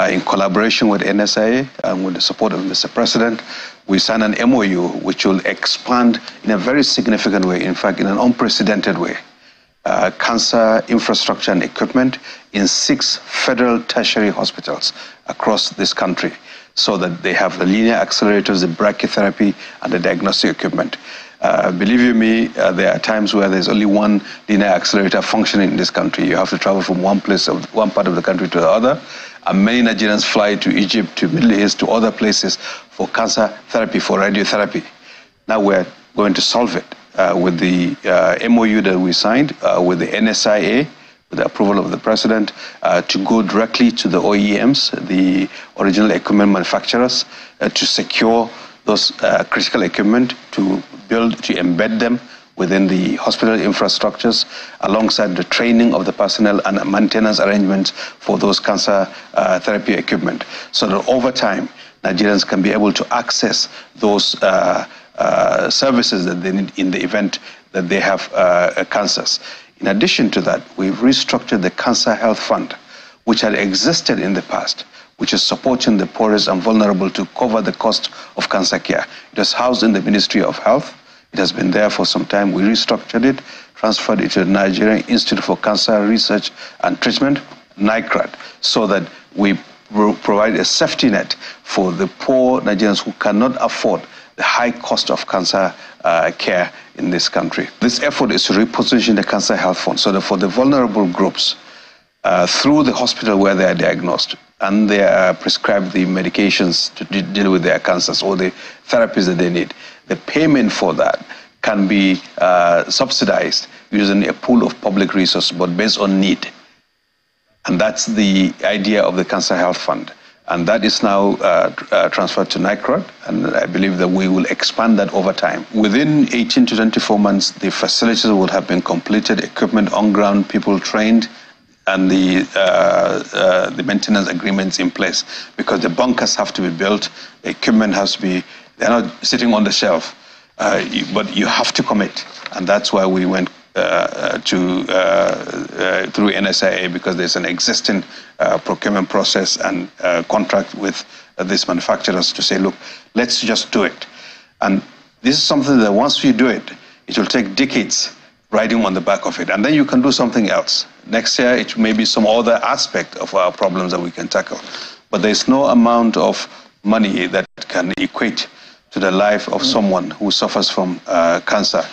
in collaboration with NSIA and with the support of Mr. President, we signed an MOU which will expand in a very significant way, in fact, in an unprecedented way, cancer infrastructure and equipment in 6 federal tertiary hospitals across this country, so that they have the linear accelerators, the brachytherapy, and the diagnostic equipment. Believe you me, there are times where there's only one linear accelerator functioning in this country. You have to travel from one part of the country to the other. And many Nigerians fly to Egypt, to Middle East, to other places for cancer therapy, for radiotherapy. Now we're going to solve it with the MOU that we signed with the NSIA, with the approval of the President, to go directly to the OEMs, the original equipment manufacturers, to secure those critical equipment, to build, to embed them within the hospital infrastructures, alongside the training of the personnel and maintenance arrangements for those cancer therapy equipment, so that over time, Nigerians can be able to access those services that they need in the event that they have cancers. In addition to that, we've restructured the Cancer Health Fund, which had existed in the past, which is supporting the poorest and vulnerable to cover the cost of cancer care. It was housed in the Ministry of Health. It has been there for some time. We restructured it, transferred it to the Nigerian Institute for Cancer Research and Treatment, NICRAT, so that we provide a safety net for the poor Nigerians who cannot afford the high cost of cancer care in this country. This effort is to reposition the Cancer Health Fund so that for the vulnerable groups, through the hospital where they are diagnosed and they are prescribed the medications to deal with their cancers or the therapies that they need, the payment for that can be subsidized using a pool of public resources, but based on need. And that's the idea of the Cancer Health Fund. And that is now transferred to NICRAT, and I believe that we will expand that over time. Within 18 to 24 months, the facilities will have been completed, equipment on ground, people trained, and the maintenance agreements in place, because the bunkers have to be built, the equipment has to be, they're not sitting on the shelf, but you have to commit. And that's why we went through NSIA, because there's an existing procurement process and contract with these manufacturers to say, look, let's just do it. And this is something that once you do it, it will take decades riding on the back of it. And then you can do something else. Next year, it may be some other aspect of our problems that we can tackle. But there's no amount of money that can equate to the life of someone who suffers from cancer.